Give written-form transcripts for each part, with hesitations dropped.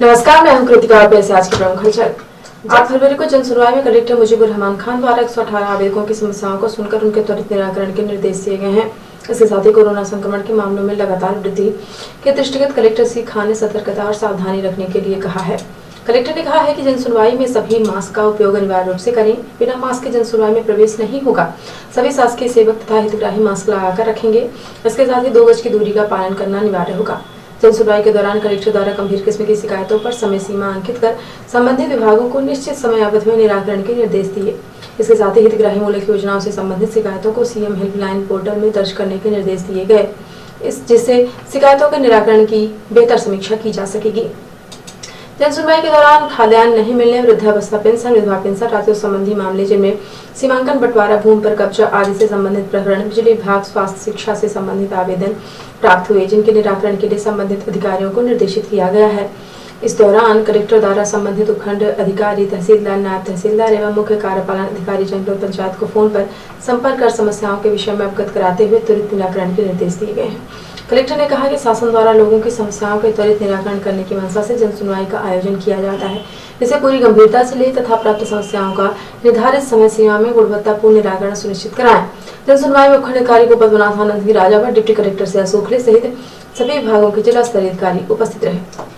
नमस्कार, मैं हूं कृतिका और पेश है आज के प्रमुख हलचल। 8 फरवरी को जनसुनवाई में कलेक्टर मुजीबुर रहमान खान द्वारा 118 आवेदकों की समस्याओं को सुनकर उनके त्वरित निराकरण के निर्देश दिए गए हैं। इसके साथ ही कोरोना संक्रमण के मामलों में लगातार वृद्धि के दृष्टिगत कलेक्टर सी खान ने सतर्कता और सावधानी रखने के लिए कहा है। कलेक्टर ने कहा है कि जनसुनवाई में सभी मास्क का उपयोग अनिवार्य रूप से करें। बिना मास्क के जनसुनवाई में प्रवेश नहीं होगा। सभी शासकीय सेवक तथा हितग्राही मास्क लगाकर रखेंगे। इसके साथ ही 2 गज की दूरी का पालन करना अनिवार्य होगा। जनसुनवाई के दौरान कलेक्टर द्वारा गंभीर किस्म की शिकायतों पर समय सीमा अंकित कर संबंधित विभागों को निश्चित समय अवधि में निराकरण के निर्देश दिए। इसके साथ ही हितग्राही मूलक योजनाओं से संबंधित शिकायतों को सीएम हेल्पलाइन पोर्टल में दर्ज करने के निर्देश दिए गए, जिससे शिकायतों के निराकरण की बेहतर समीक्षा की जा सकेगी। जनसुनवाई के दौरान खाद्यान्न नहीं मिलने, वृद्धावस्था पेंशन, विधवा पेंशन, राजस्व संबंधी मामले जिनमें सीमांकन, बंटवारा, भूमि पर कब्जा आदि से संबंधित प्रकरण, बिजली विभाग, स्वास्थ्य, शिक्षा से संबंधित आवेदन प्राप्त हुए, जिनके निराकरण के लिए संबंधित अधिकारियों को निर्देशित किया गया है। इस दौरान कलेक्टर द्वारा संबंधित उपखंड अधिकारी, तहसीलदार, नायब तहसीलदार एवं मुख्य कार्यपालन अधिकारी जनपद पंचायत को फोन पर संपर्क कर समस्याओं के विषय में अवगत कराते हुए त्वरित निराकरण के निर्देश दिए गए हैं। कलेक्टर ने कहा कि शासन द्वारा लोगों की समस्याओं के त्वरित निराकरण करने की मंशा से जनसुनवाई का आयोजन किया जाता है। इसे पूरी गंभीरता से ले तथा प्राप्त समस्याओं का निर्धारित समय सीमा में गुणवत्तापूर्ण निराकरण सुनिश्चित कराएं। जनसुनवाई में उपखंड अधिकारी गोपालनाथ आनंद राजा व डिप्टी कलेक्टर से अशोकले सहित सभी विभागों के जिला स्तरीय अधिकारी उपस्थित रहे।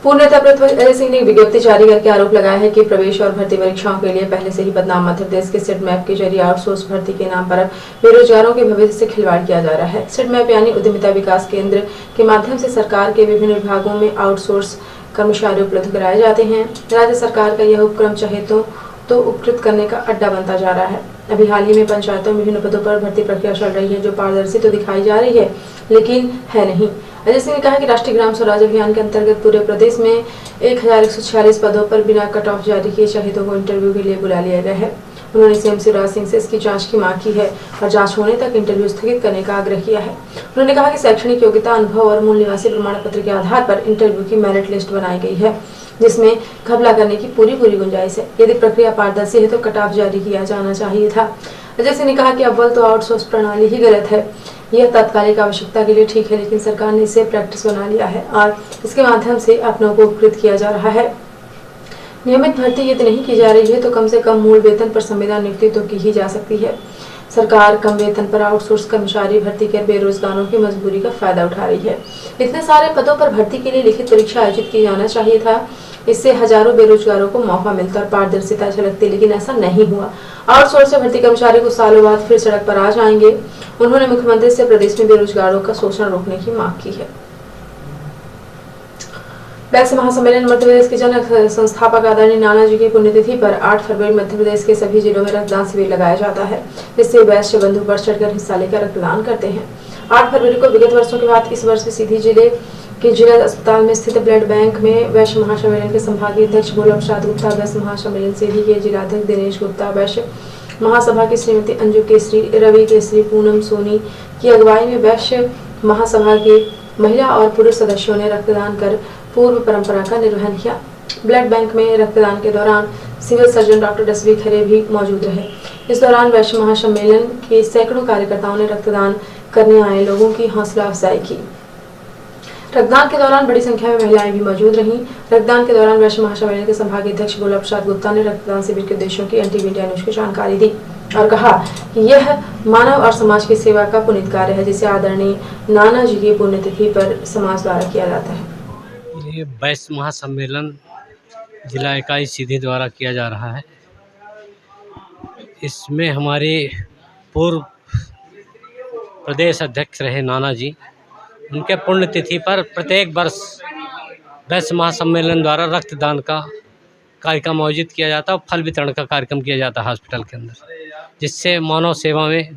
पूर्व नेता पृथ्वी अजय सिंह ने विज्ञप्ति जारी करके आरोप लगाया है कि प्रवेश और भर्ती परीक्षाओं के लिए पहले से ही बदनाम मध्य प्रदेश के सेट मैप के जरिए आउटसोर्स भर्ती के नाम पर बेरोजगारों के भविष्य से खिलवाड़ किया जा रहा है। सेट मैप यानी उद्यमिता विकास केंद्र के माध्यम से सरकार के विभिन्न विभागों में आउटसोर्स कर्मचारी उपलब्ध कराए जाते हैं। राज्य सरकार का यह उपक्रम चाहे तो उपकृत करने का अड्डा बनता जा रहा है। अभी हाल ही में पंचायतों में विभिन्न पदों पर भर्ती प्रक्रिया चल रही है, जो पारदर्शी तो दिखाई जा रही है लेकिन है नहीं। अजय सिंह ने कहा कि राष्ट्रीय ग्राम स्वराज अभियान के अंतर्गत पूरे प्रदेश में 1146 पदों पर बिना कट ऑफ जारी किए शहीदों को इंटरव्यू के लिए बुला लिया गया है। उन्होंने सीएम शिवराज सिंह से इसकी जांच की मांग की है और जांच होने तक इंटरव्यू स्थगित करने का आग्रह किया है। उन्होंने कहा कि शैक्षणिक योग्यता, अनुभव और मूल निवासी प्रमाण पत्र के आधार पर इंटरव्यू की मेरिट लिस्ट बनाई गई है, जिसमें घपला करने की पूरी गुंजाइश है। यदि प्रक्रिया पारदर्शी है तो कट ऑफ जारी किया जाना चाहिए था। अजय सिंह ने कहा कि अव्वल तो आउटसोर्स प्रणाली ही गलत है। यह तात्कालिक आवश्यकता के लिए ठीक है, लेकिन सरकार ने इसे प्रैक्टिस बना लिया है और इसके माध्यम से अपनों को उपकृत किया जा रहा है। नियमित भर्ती यदि नहीं की जा रही है तो कम से कम मूल वेतन पर संविदा नियुक्ति तो की ही जा सकती है। सरकार कम वेतन पर आउटसोर्स कर्मचारी भर्ती कर बेरोजगारों की मजबूरी का फायदा उठा रही है। इतने सारे पदों पर भर्ती के लिए लिखित परीक्षा आयोजित की जाना चाहिए था। इससे हजारों बेरोजगारों को मौका मिलता और पारदर्शिता झलकती, लेकिन ऐसा नहीं हुआ। आउटसोर्स से भर्ती कर्मचारी को सालों बाद फिर सड़क पर आ जाएंगे। उन्होंने मुख्यमंत्री से प्रदेश में बेरोजगारों का शोषण रोकने की मांग की है। वैश्य महासम्मेलन मध्य प्रदेश के जनक संस्थापक आदरणीय नानाजी की पुण्यतिथि पर 8 फरवरी मध्य प्रदेश के सभी जिलों में रक्तदान शिविर लगाया जाता है, जिससे वैश्य बंधु बढ़ चढ़कर हिस्सा लेकर रक्तदान करते हैं। 8 फरवरी को विगत वर्षों के बाद इस वर्ष सीधी जिले के जिला अस्पताल में स्थित ब्लड बैंक में वैश्य महासम्मेलन के संभागीय अध्यक्ष गोलक प्रसाद गुप्ता, वैश्य महासम्मेलन सीधी के जिलाध्यक्ष दिनेश गुप्ता, वैश्य महासभा की श्रीमती अंजू केसरी, रवि केसरी, पूनम सोनी की अगुवाई में वैश्य महासभा के महिला और पुरुष सदस्यों ने रक्तदान कर पूर्व परंपरा का निर्वहन किया। ब्लड बैंक में रक्तदान के दौरान सिविल सर्जन डॉक्टर एसवी खरे भी मौजूद रहे। इस दौरान वैश्य महासम्मेलन के सैकड़ों कार्यकर्ताओं ने रक्तदान करने आए लोगों की हौसला अफजाई की। रक्तदान के दौरान बड़ी संख्या में महिलाएं भी मौजूद रहीं। रक्तदान के दौरान वैश्य महासम्मेलन के संभागीय अध्यक्ष गोलक प्रसाद गुप्ता ने रक्तदान शिविर के उद्देश्यों की एनटीवी इंडिया न्यूज को जानकारी दी और कहा कि यह मानव और समाज की सेवा का पुनीत कार्य है, जिसे आदरणीय नानाजी की पुण्यतिथि पर समाज द्वारा किया जाता है। ये वैश्य महासम्मेलन जिला इकाई सीधी द्वारा किया जा रहा है। इसमें हमारे पूर्व प्रदेश अध्यक्ष रहे नानाजी, उनके पुण्यतिथि पर प्रत्येक वर्ष वैश्य महासम्मेलन द्वारा रक्तदान का कार्यक्रम आयोजित किया जाता है और फल वितरण का कार्यक्रम किया जाता है हॉस्पिटल के अंदर, जिससे मानव सेवा में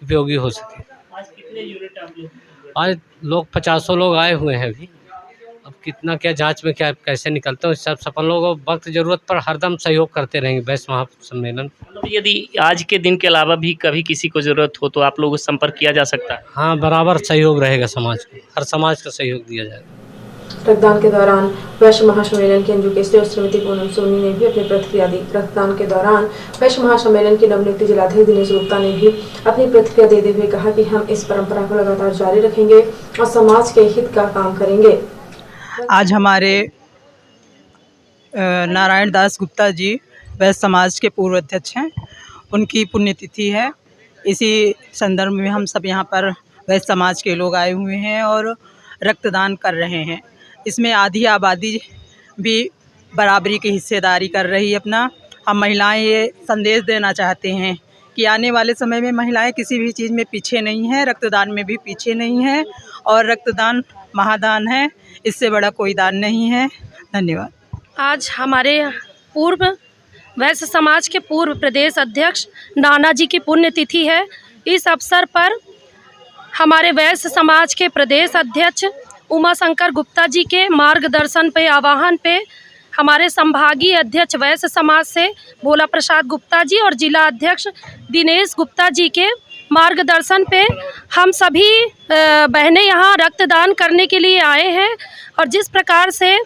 उपयोगी हो सके। आज कितने यूनिट आप लोग? आज लोग 50 लोग आए हुए हैं अभी। अब कितना क्या जांच में क्या कैसे निकलते हैं, इस सब अपन लोग वक्त ज़रूरत पर हरदम सहयोग करते रहेंगे। वैश्य महासम्मेलन मतलब यदि आज के दिन के अलावा भी कभी किसी को ज़रूरत हो तो आप लोगों से संपर्क किया जा सकता है? हाँ, बराबर सहयोग रहेगा समाज को, हर समाज का सहयोग दिया जाएगा। रक्तदान के दौरान वैश्य महासम्मेलन के अंजू केसरी और श्रीमती पूनम सोनी ने भी अपनी प्रतिक्रिया दी। रक्तदान के दौरान वैश्य महासम्मेलन के नवनियुक्त जिलाध्यक्ष दिनेश गुप्ता ने भी अपनी प्रतिक्रिया देते हुए कहा कि हम इस परंपरा को लगातार जारी रखेंगे और समाज के हित का काम करेंगे। आज हमारे नारायण दास गुप्ता जी वैश्य समाज के पूर्व अध्यक्ष हैं, उनकी पुण्यतिथि है। इसी संदर्भ में हम सब यहाँ पर वैश्य समाज के लोग आए हुए हैं और रक्तदान कर रहे हैं। इसमें आधी आबादी भी बराबरी की हिस्सेदारी कर रही है अपना। हम महिलाएं ये संदेश देना चाहते हैं कि आने वाले समय में महिलाएं किसी भी चीज़ में पीछे नहीं हैं, रक्तदान में भी पीछे नहीं हैं और रक्तदान महादान है, इससे बड़ा कोई दान नहीं है। धन्यवाद। आज हमारे पूर्व वैश्य समाज के पूर्व प्रदेश अध्यक्ष नाना जी की पुण्यतिथि है। इस अवसर पर हमारे वैश्य समाज के प्रदेश अध्यक्ष उमाशंकर गुप्ता जी के मार्गदर्शन पे, आह्वान पे हमारे संभागीय अध्यक्ष वैश्य समाज से भोला प्रसाद गुप्ता जी और जिला अध्यक्ष दिनेश गुप्ता जी के मार्गदर्शन पे हम सभी बहनें यहाँ रक्तदान करने के लिए आए हैं। और जिस प्रकार से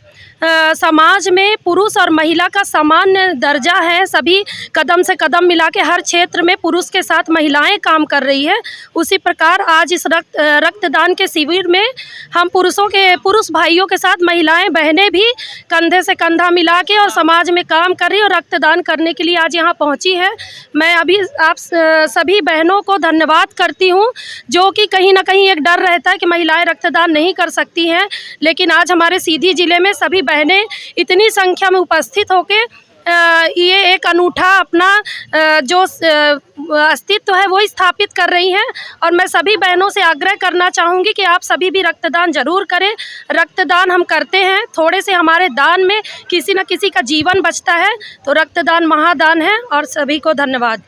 समाज में पुरुष और महिला का समान दर्जा है, सभी कदम से कदम मिला के हर क्षेत्र में पुरुष के साथ महिलाएं काम कर रही है, उसी प्रकार आज इस रक्तदान के शिविर में हम पुरुष भाइयों के साथ महिलाएं बहनें भी कंधे से कंधा मिला के और समाज में काम कर रही है और रक्तदान करने के लिए आज यहाँ पहुँची है। मैं अभी आप सभी बहनों को धन्यवाद करती हूँ, जो कि कहीं ना कहीं एक डर रहता है कि महिलाएं रक्तदान नहीं कर सकती हैं, लेकिन आज हमारे सीधी जिले में सभी बहनें इतनी संख्या में उपस्थित होके ये एक अनूठा अपना जो अस्तित्व है वो स्थापित कर रही हैं। और मैं सभी बहनों से आग्रह करना चाहूँगी कि आप सभी भी रक्तदान जरूर करें। रक्तदान हम करते हैं, थोड़े से हमारे दान में किसी न किसी का जीवन बचता है, तो रक्तदान महादान है। और सभी को धन्यवाद।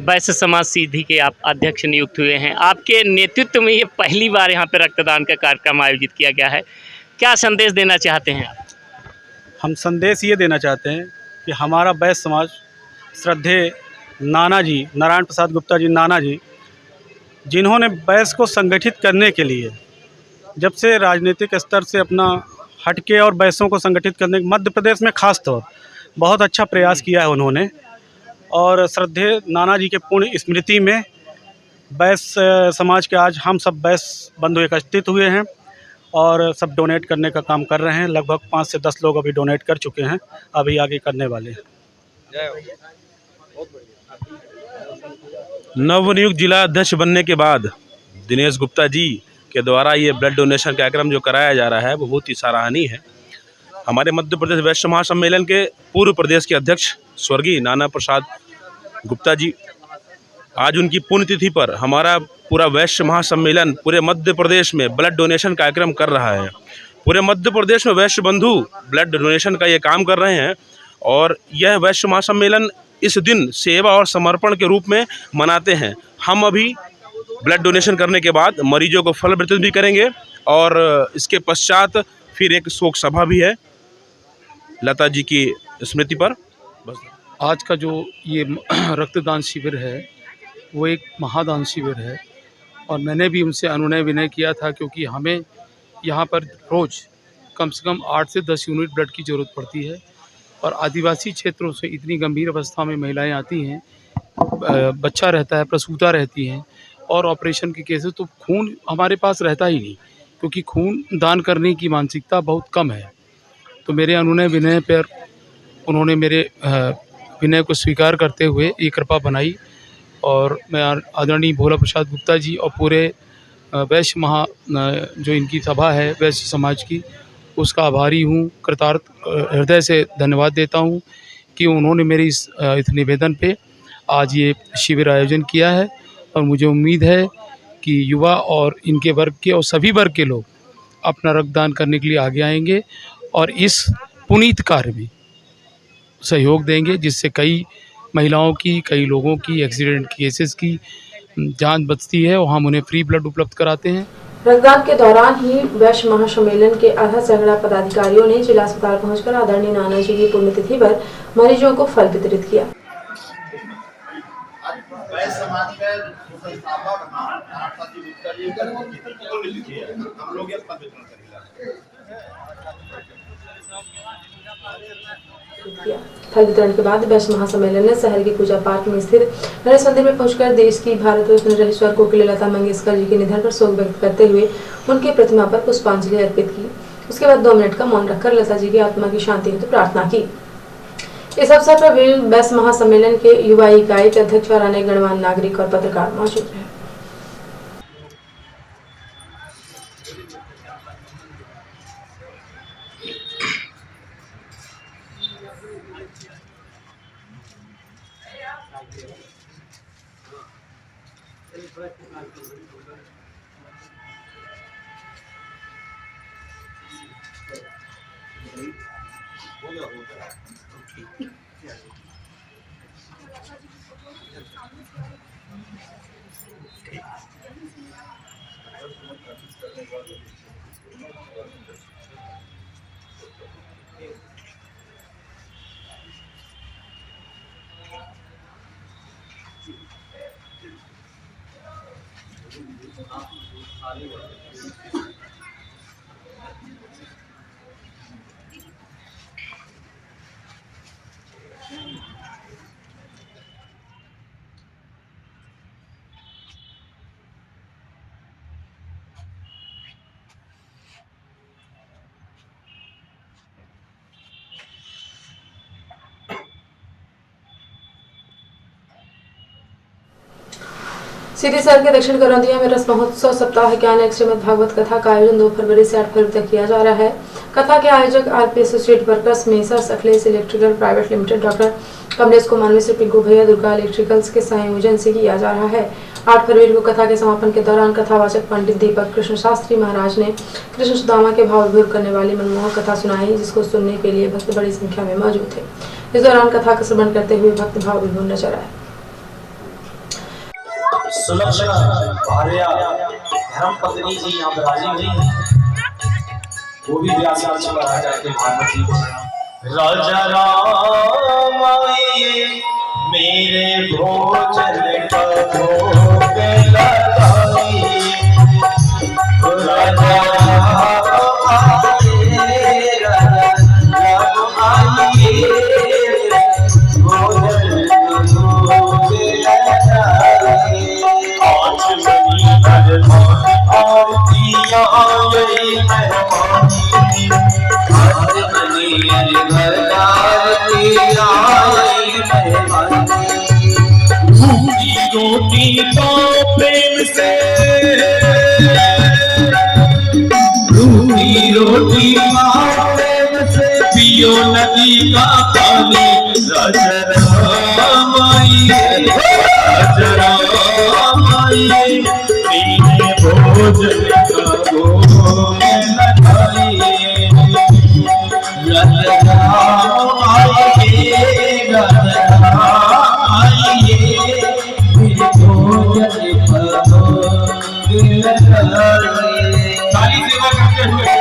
वैश्य समाज सीधी के आप अध्यक्ष नियुक्त हुए हैं, आपके नेतृत्व में ये पहली बार यहाँ पे रक्तदान का कार्यक्रम आयोजित किया गया है, क्या संदेश देना चाहते हैं आप? हम संदेश ये देना चाहते हैं कि हमारा वैश्य समाज श्रद्धेय नाना जी, नारायण प्रसाद गुप्ता जी नाना जी, जिन्होंने वैश्य को संगठित करने के लिए जब से राजनीतिक स्तर से अपना हटके और वैश्यों को संगठित करने मध्य प्रदेश में खास तौर बहुत अच्छा प्रयास किया है उन्होंने। और श्रद्धेय नाना जी के पुण्य स्मृति में वैश्य समाज के आज हम सब वैश्य बंधु एकत्रित हुए हैं और सब डोनेट करने का काम कर रहे हैं। लगभग 5 से 10 लोग अभी डोनेट कर चुके हैं, अभी आगे करने वाले हैं। नवनियुक्त जिला अध्यक्ष बनने के बाद दिनेश गुप्ता जी के द्वारा ये ब्लड डोनेशन कार्यक्रम जो कराया जा रहा है वो बहुत ही सराहनीय है। हमारे मध्य प्रदेश वैश्य महासम्मेलन के पूर्व प्रदेश के अध्यक्ष स्वर्गीय नाना प्रसाद गुप्ता जी, आज उनकी पुण्यतिथि पर हमारा पूरा वैश्य महासम्मेलन पूरे मध्य प्रदेश में ब्लड डोनेशन कार्यक्रम कर रहा है। पूरे मध्य प्रदेश में वैश्य बंधु ब्लड डोनेशन का ये काम कर रहे हैं और यह वैश्य महासम्मेलन इस दिन सेवा और समर्पण के रूप में मनाते हैं। हम अभी ब्लड डोनेशन करने के बाद मरीजों को फल वितरित भी करेंगे और इसके पश्चात फिर एक शोक सभा भी है लता जी की स्मृति पर। बस आज का जो ये रक्तदान शिविर है वो एक महादान शिविर है और मैंने भी उनसे अनुनय विनय किया था, क्योंकि हमें यहाँ पर रोज़ कम से कम 8 से 10 यूनिट ब्लड की ज़रूरत पड़ती है और आदिवासी क्षेत्रों से इतनी गंभीर अवस्था में महिलाएं आती हैं, बच्चा रहता है, प्रसूता रहती हैं और ऑपरेशन के केसेस, तो खून हमारे पास रहता ही नहीं, क्योंकि खून दान करने की मानसिकता बहुत कम है। तो मेरे अनुनय विनय पर उन्होंने मेरे विनय को स्वीकार करते हुए ये कृपा बनाई और मैं आदरणीय भोला प्रसाद गुप्ता जी और पूरे वैश्य जो इनकी सभा है वैश्य समाज की, उसका आभारी हूँ, कृतार्थ हृदय से धन्यवाद देता हूँ कि उन्होंने मेरी इस निवेदन पे आज ये शिविर आयोजन किया है। और मुझे उम्मीद है कि युवा और इनके वर्ग के और सभी वर्ग के लोग अपना रक्तदान करने के लिए आगे आएंगे और इस पुनीत कार्य में सहयोग देंगे, जिससे कई महिलाओं की, कई लोगों की एक्सीडेंट केसेस की जान बचती है और हम उन्हें फ्री ब्लड उपलब्ध कराते हैं। रक्तदान के दौरान ही वैश्य महासम्मेलन के आधा सैकड़ा पदाधिकारियों ने जिला अस्पताल पहुंचकर आदरणीय नाना जी की पुण्यतिथि पर मरीजों को फल वितरित किया। फल वितरण के बाद वैश्य महासम्मेलन ने शहर के पूजा पार्क में स्थित गणेश मंदिर में पहुंचकर देश की भारत रत्न रही स्वर कोकिला लता मंगेशकर जी के निधन पर शोक व्यक्त करते हुए उनके प्रतिमा पर पुष्पांजलि अर्पित की। उसके बाद 2 मिनट का मौन रखकर लता जी की आत्मा की शांति हेतु प्रार्थना की। इस अवसर पर विभिन्न बेस्ट महासम्मेलन के युवा इकाई के अध्यक्ष और अनेक गणमान्य नागरिक और पत्रकार मौजूद रहे। सीधी शहर के दक्षिण करौंदिया में रस महोत्सव सप्ताह के अनेक श्रीमद् भागवत कथा का आयोजन 2 फरवरी से 8 फरवरी तक किया जा रहा है। कथा के आयोजक RP associate workers messrs Akhilesh electrical private limited doctor Kamlesh Kumar Mishra Pinku भैया दुर्गा इलेक्ट्रिकल्स के संयोजन से किया जा रहा है। 8 फरवरी को कथा के समापन के दौरान कथावाचक पंडित दीपक कृष्ण शास्त्री महाराज ने कृष्ण सुदामा के भाव विभोर करने वाली मनमोहक कथा सुनाई, जिसको सुनने के लिए भक्त बड़ी संख्या में मौजूद थे। इस दौरान कथा का श्रवण करते हुए भक्त भाव विभोर नजर आए। सुलक्षणा भार्या धर्म पत्नी जी यहाँ विराजी हुई है, वो भी व्यासार चल रहा जाके भागवत जी को राजा राम आए मेरे भोजन का भोग लगाई, राजा राम आए राम आए भोजन का भोग लगाई। आज बनी मेहमानी आरतियाँ गई मेहमानी, आज बनी घर आरतियाँ गई मेहमानी। रोटी तो प्रेम से रोटी प्रेम से पियो नदी का पानी, राम आइए राम आइए मेरे भोजन का भोग लगाइए, राम आइए राम आइए मेरे भोजन का भोग लगाइए। सारी सेवा करते हुए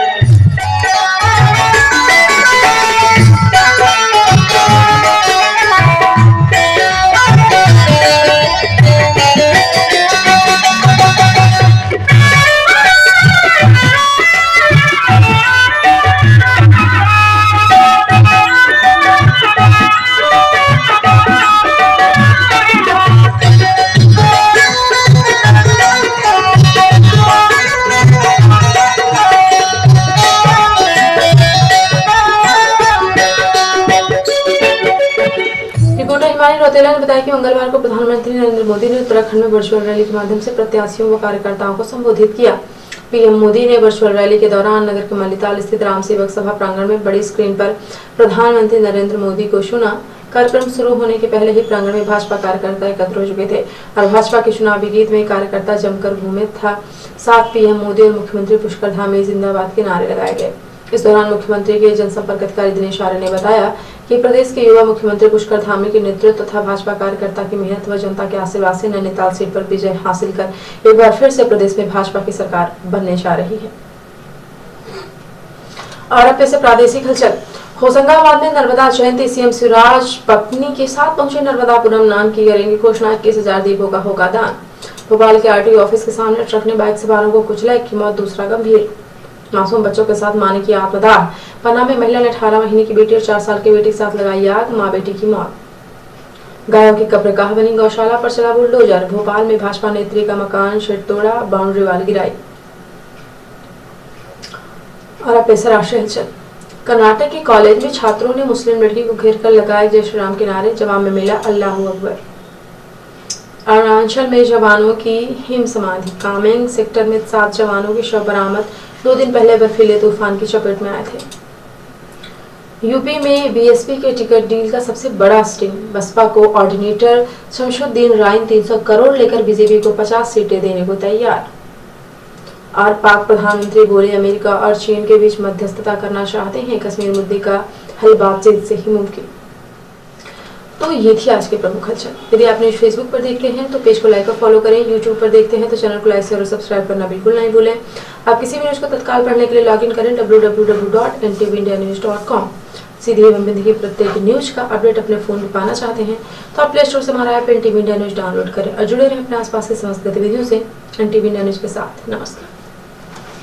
रौतेला ने बताया कि मंगलवार को प्रधानमंत्री नरेंद्र मोदी ने उत्तराखंड में वर्चुअल रैली के माध्यम से प्रत्याशियों व कार्यकर्ताओं को संबोधित किया। पीएम मोदी ने वर्चुअल रैली के दौरान नगर के मल्लीताल स्थित राम सेवक सभा प्रांगण में बड़ी स्क्रीन पर प्रधानमंत्री नरेंद्र मोदी को सुना। कार्यक्रम शुरू होने के पहले ही प्रांगण में भाजपा कार्यकर्ता एकत्र हो चुके थे और भाजपा के चुनावी गीत में कार्यकर्ता जमकर घूमे था। साथ पीएम मोदी और मुख्यमंत्री पुष्कर धामी जिंदाबाद के नारे लगाए गए। इस दौरान मुख्यमंत्री के जनसंपर्क अधिकारी दिनेश आर्य ने बताया कि प्रदेश के युवा मुख्यमंत्री पुष्कर धामी के नेतृत्व तथा भाजपा कार्यकर्ता की मेहनत व जनता के आशीर्वाद से नैनीताल सीट पर विजय हासिल कर एक बार फिर से प्रदेश में भाजपा की सरकार बनने जा रही है। और अब से प्रादेशिक हलचल। होशंगाबाद में नर्मदा जयंती, सीएम शिवराज पत्नी के साथ पहुंचे नर्मदापुरम। नाम की करेंगी घोषणा, 21,000 दीपों का होगा दान। भोपाल के आरटीओ ऑफिस के सामने ट्रक ने बाइक सवारों को कुचला, एक की मौत, दूसरा गंभीर। मासूम बच्चों के साथ मां ने किया आत्मदाह। पन्ना में महिला ने 18 महीने की बेटी और 4 साल की बेटी के साथ लगाई आग, मां बेटी की मौत। गायों की कब्रगाह बनी गौशाला पर चला बुलडोजर। भोपाल में भाजपा नेत्री का मकान शेड तोड़ा, बाउंड्री वाल गिराई। और अब पेश है राष्ट्रीय हलचल। कर्नाटक के कॉलेज में छात्रों ने मुस्लिम लड़की को घेर कर लगाए जय श्री राम के नारे, जवाब में मिला अल्लाहू अकबर। अरुणाचल में जवानों की हिम समाधि, कामेंग सेक्टर में 7 जवानों के शव बरामद, 2 दिन पहले बर्फीले तूफान की चपेट में आए थे। यूपी में बीएसपी के टिकट डील का सबसे बड़ा स्टिंग, बसपा को ऑर्डिनेटर शमशुद्दीन राइन 300 करोड़ लेकर बीजेपी को 50 सीटें देने को तैयार। और पाक प्रधानमंत्री बोले अमेरिका और चीन के बीच मध्यस्थता करना चाहते हैं, कश्मीर मुद्दे का हल बातचीत से ही मुमकिन। तो ये थी आज के प्रमुख हलचल। यदि आप न्यूज़ फेसबुक पर देखते हैं तो पेज को लाइक और फॉलो करें, यूट्यूब पर देखते हैं तो चैनल को लाइक शेयर और सब्सक्राइब करना बिल्कुल नहीं भूलें। आप किसी भी न्यूज़ को तत्काल पढ़ने के लिए लॉगिन करें www.ntvindianews.com। सीधी एवं बिंदी की प्रत्येक न्यूज का अपडेट अपने फोन में पाना चाहते हैं तो आप प्ले स्टोर से हमारा app NTV India news download करें और जुड़े रहें अपने आसपास की समस्त गतिविधियों से NTV इंडिया न्यूज के साथ। नमस्कार।